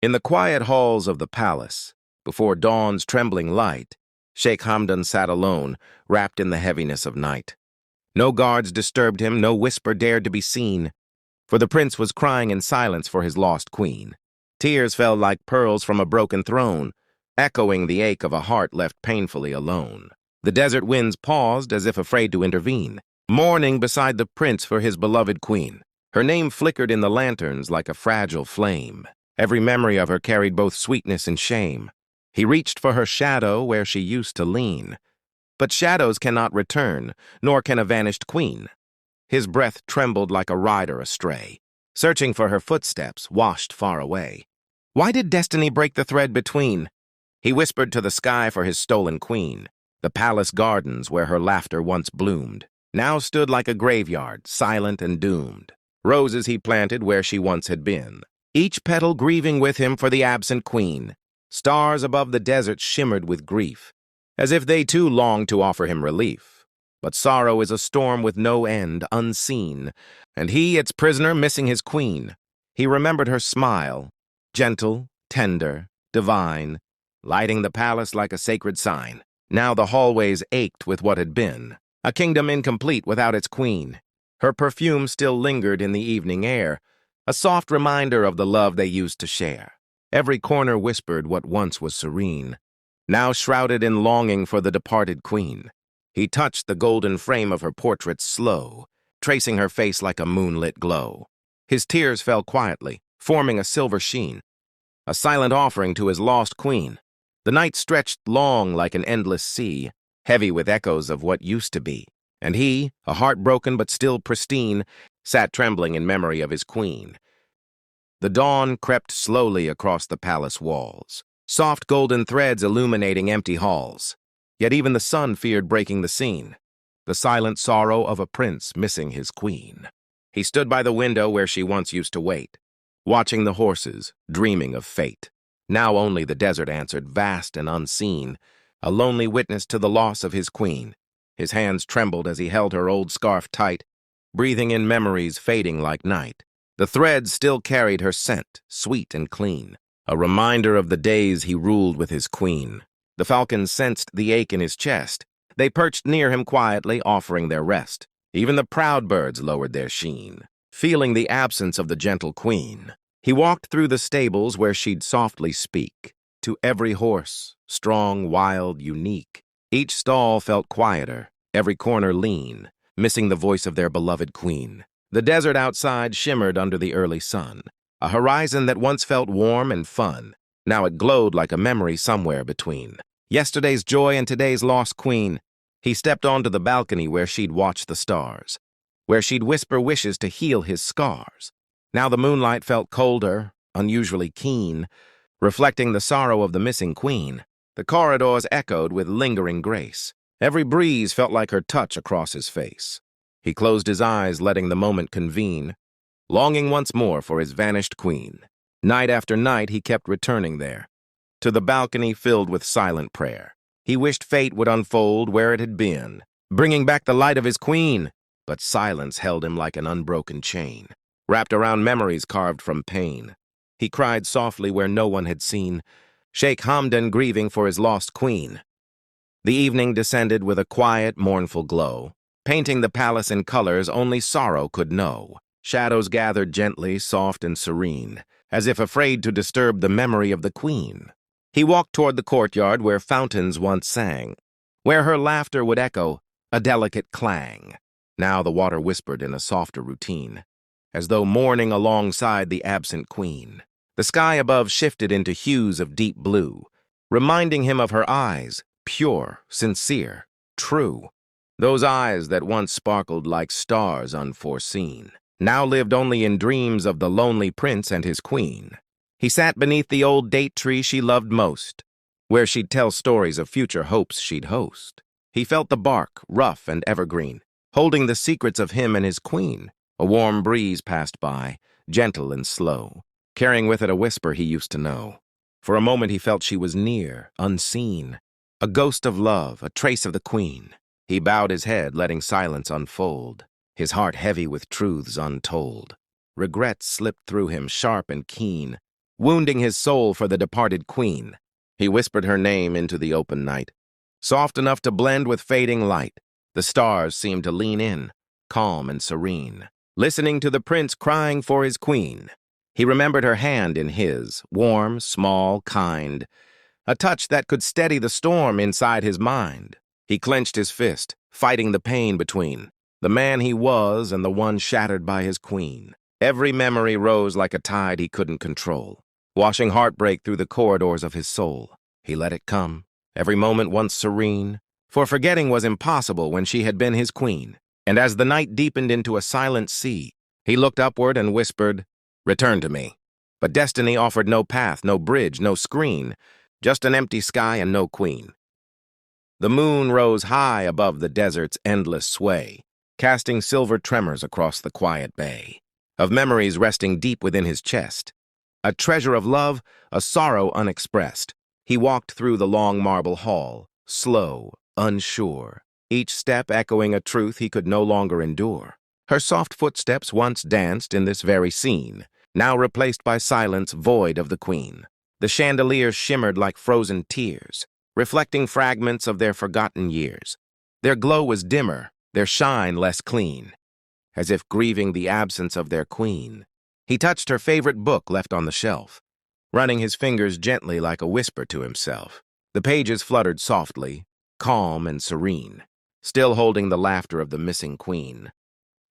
In the quiet halls of the palace, before dawn's trembling light, Sheikh Hamdan sat alone, wrapped in the heaviness of night. No guards disturbed him, no whisper dared to be seen, for the prince was crying in silence for his lost queen. Tears fell like pearls from a broken throne, echoing the ache of a heart left painfully alone. The desert winds paused as if afraid to intervene, mourning beside the prince for his beloved queen. Her name flickered in the lanterns like a fragile flame. Every memory of her carried both sweetness and shame. He reached for her shadow where she used to lean. But shadows cannot return, nor can a vanished queen. His breath trembled like a rider astray, searching for her footsteps washed far away. Why did destiny break the thread between? He whispered to the sky for his stolen queen. The palace gardens where her laughter once bloomed now stood like a graveyard, silent and doomed. Roses he planted where she once had been, each petal grieving with him for the absent queen. Stars above the desert shimmered with grief, as if they too longed to offer him relief. But sorrow is a storm with no end, unseen, and he, its prisoner, missing his queen. He remembered her smile, gentle, tender, divine, lighting the palace like a sacred sign. Now the hallways ached with what had been, a kingdom incomplete without its queen. Her perfume still lingered in the evening air, a soft reminder of the love they used to share. Every corner whispered what once was serene, now shrouded in longing for the departed queen. He touched the golden frame of her portrait slow, tracing her face like a moonlit glow. His tears fell quietly, forming a silver sheen, a silent offering to his lost queen. The night stretched long like an endless sea, heavy with echoes of what used to be. And he, a heart broken but still pristine, sat trembling in memory of his queen. The dawn crept slowly across the palace walls, soft golden threads illuminating empty halls. Yet even the sun feared breaking the scene, the silent sorrow of a prince missing his queen. He stood by the window where she once used to wait, watching the horses, dreaming of fate. Now only the desert answered, vast and unseen, a lonely witness to the loss of his queen. His hands trembled as he held her old scarf tight, breathing in memories fading like night. The threads still carried her scent, sweet and clean, a reminder of the days he ruled with his queen. The falcons sensed the ache in his chest. They perched near him quietly, offering their rest. Even the proud birds lowered their sheen, feeling the absence of the gentle queen. He walked through the stables where she'd softly speak, to every horse, strong, wild, unique. Each stall felt quieter, every corner lean, missing the voice of their beloved queen. The desert outside shimmered under the early sun, a horizon that once felt warm and fun. Now it glowed like a memory somewhere between yesterday's joy and today's lost queen. He stepped onto the balcony where she'd watch the stars, where she'd whisper wishes to heal his scars. Now the moonlight felt colder, unusually keen, reflecting the sorrow of the missing queen. The corridors echoed with lingering grace. Every breeze felt like her touch across his face. He closed his eyes, letting the moment convene, longing once more for his vanished queen. Night after night he kept returning there, to the balcony filled with silent prayer. He wished fate would unfold where it had been, bringing back the light of his queen. But silence held him like an unbroken chain, wrapped around memories carved from pain. He cried softly where no one had seen, Sheikh Hamdan grieving for his lost queen. The evening descended with a quiet, mournful glow, painting the palace in colors only sorrow could know. Shadows gathered gently, soft and serene, as if afraid to disturb the memory of the queen. He walked toward the courtyard where fountains once sang, where her laughter would echo, a delicate clang. Now the water whispered in a softer routine, as though mourning alongside the absent queen. The sky above shifted into hues of deep blue, reminding him of her eyes, pure, sincere, true. Those eyes that once sparkled like stars unforeseen, now lived only in dreams of the lonely prince and his queen. He sat beneath the old date tree she loved most, where she'd tell stories of future hopes she'd host. He felt the bark, rough and evergreen, holding the secrets of him and his queen. A warm breeze passed by, gentle and slow, carrying with it a whisper he used to know. For a moment he felt she was near, unseen, a ghost of love, a trace of the queen. He bowed his head, letting silence unfold, his heart heavy with truths untold. Regret slipped through him, sharp and keen, wounding his soul for the departed queen. He whispered her name into the open night, soft enough to blend with fading light. The stars seemed to lean in, calm and serene, listening to the prince crying for his queen. He remembered her hand in his, warm, small, kind, a touch that could steady the storm inside his mind. He clenched his fist, fighting the pain between the man he was and the one shattered by his queen. Every memory rose like a tide he couldn't control, washing heartbreak through the corridors of his soul. He let it come, every moment once serene, for forgetting was impossible when she had been his queen. And as the night deepened into a silent sea, he looked upward and whispered, "Return to me." But destiny offered no path, no bridge, no screen, just an empty sky and no queen. The moon rose high above the desert's endless sway, casting silver tremors across the quiet bay, of memories resting deep within his chest. A treasure of love, a sorrow unexpressed. He walked through the long marble hall, slow, unsure, each step echoing a truth he could no longer endure. Her soft footsteps once danced in this very scene, now replaced by silence void of the queen. The chandeliers shimmered like frozen tears, reflecting fragments of their forgotten years. Their glow was dimmer, their shine less clean, as if grieving the absence of their queen. He touched her favorite book left on the shelf, running his fingers gently like a whisper to himself. The pages fluttered softly, calm and serene, still holding the laughter of the missing queen.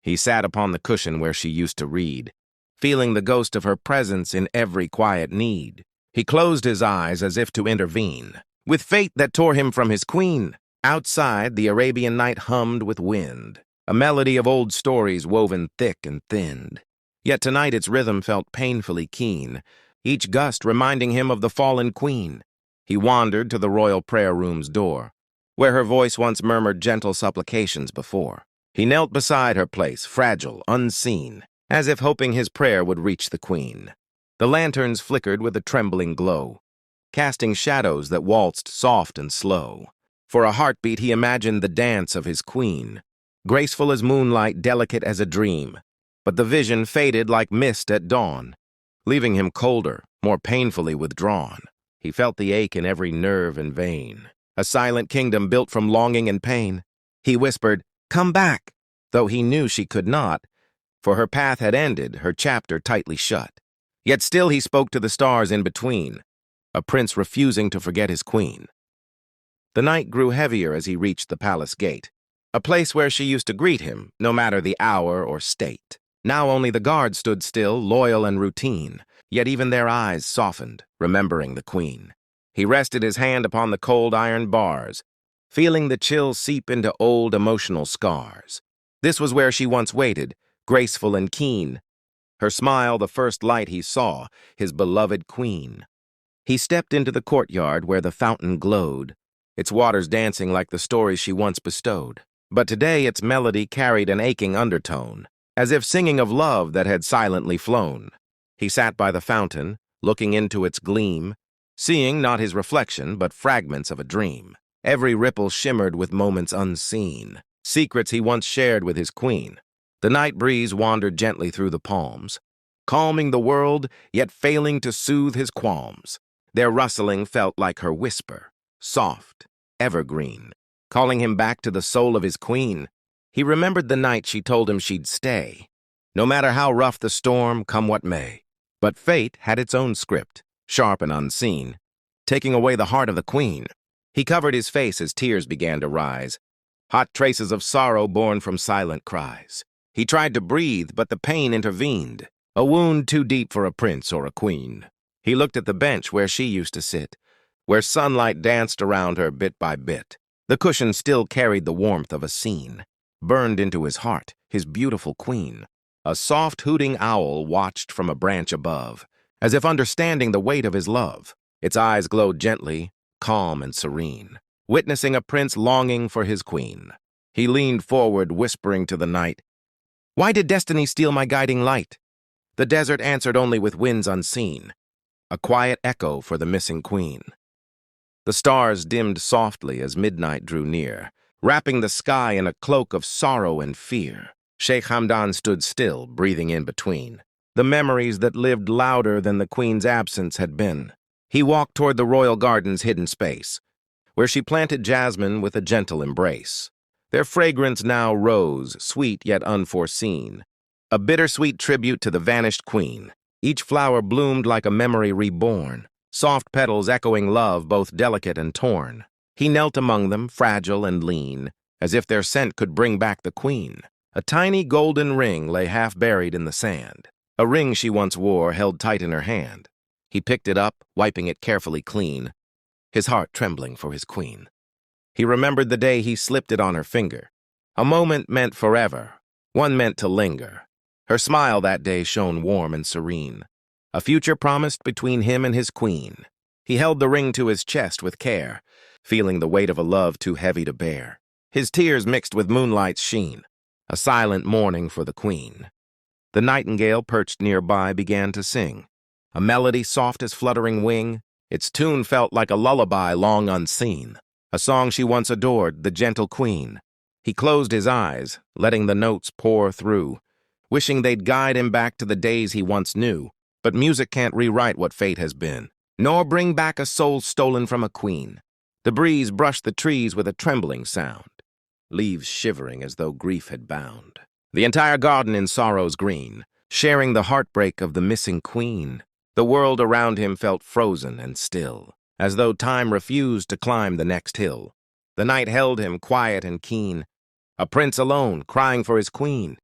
He sat upon the cushion where she used to read, feeling the ghost of her presence in every quiet need. He closed his eyes as if to intervene, with fate that tore him from his queen. Outside, the Arabian night hummed with wind, a melody of old stories woven thick and thinned. Yet tonight its rhythm felt painfully keen, each gust reminding him of the fallen queen. He wandered to the royal prayer room's door, where her voice once murmured gentle supplications before. He knelt beside her place, fragile, unseen, as if hoping his prayer would reach the queen. The lanterns flickered with a trembling glow, casting shadows that waltzed soft and slow. For a heartbeat he imagined the dance of his queen, graceful as moonlight, delicate as a dream. But the vision faded like mist at dawn, leaving him colder, more painfully withdrawn. He felt the ache in every nerve and vein, a silent kingdom built from longing and pain. He whispered, "Come back," though he knew she could not, for her path had ended, her chapter tightly shut. Yet still he spoke to the stars in between, a prince refusing to forget his queen. The night grew heavier as he reached the palace gate, a place where she used to greet him, no matter the hour or state. Now only the guards stood still, loyal and routine, yet even their eyes softened, remembering the queen. He rested his hand upon the cold iron bars, feeling the chill seep into old emotional scars. This was where she once waited, graceful and keen, her smile the first light he saw, his beloved queen. He stepped into the courtyard where the fountain glowed, its waters dancing like the stories she once bestowed. But today its melody carried an aching undertone, as if singing of love that had silently flown. He sat by the fountain, looking into its gleam, seeing not his reflection, but fragments of a dream. Every ripple shimmered with moments unseen, secrets he once shared with his queen. The night breeze wandered gently through the palms, calming the world, yet failing to soothe his qualms. Their rustling felt like her whisper, soft, evergreen, calling him back to the soul of his queen. He remembered the night she told him she'd stay, no matter how rough the storm, come what may. But fate had its own script, sharp and unseen, taking away the heart of the queen. He covered his face as tears began to rise, hot traces of sorrow born from silent cries. He tried to breathe, but the pain intervened, a wound too deep for a prince or a queen. He looked at the bench where she used to sit, where sunlight danced around her bit by bit. The cushion still carried the warmth of a scene, burned into his heart, his beautiful queen. A soft hooting owl watched from a branch above, as if understanding the weight of his love. Its eyes glowed gently, calm and serene, witnessing a prince longing for his queen. He leaned forward, whispering to the night, "Why did destiny steal my guiding light?" The desert answered only with winds unseen, a quiet echo for the missing queen. The stars dimmed softly as midnight drew near, wrapping the sky in a cloak of sorrow and fear. Sheikh Hamdan stood still, breathing in between. the memories that lived louder than the queen's absence had been. He walked toward the royal garden's hidden space, where she planted jasmine with a gentle embrace. Their fragrance now rose, sweet yet unforeseen, a bittersweet tribute to the vanished queen. Each flower bloomed like a memory reborn, soft petals echoing love both delicate and torn. He knelt among them, fragile and lean, as if their scent could bring back the queen. A tiny golden ring lay half buried in the sand, a ring she once wore held tight in her hand. He picked it up, wiping it carefully clean, his heart trembling for his queen. He remembered the day he slipped it on her finger. A moment meant forever, one meant to linger. Her smile that day shone warm and serene, a future promised between him and his queen. He held the ring to his chest with care, feeling the weight of a love too heavy to bear. His tears mixed with moonlight's sheen, a silent mourning for the queen. The nightingale perched nearby began to sing, a melody soft as fluttering wing. Its tune felt like a lullaby long unseen, a song she once adored, the gentle queen. He closed his eyes, letting the notes pour through, wishing they'd guide him back to the days he once knew. But music can't rewrite what fate has been, nor bring back a soul stolen from a queen. The breeze brushed the trees with a trembling sound, leaves shivering as though grief had bound. The entire garden in sorrow's green, sharing the heartbreak of the missing queen. The world around him felt frozen and still, as though time refused to climb the next hill. The night held him quiet and keen, a prince alone, crying for his queen.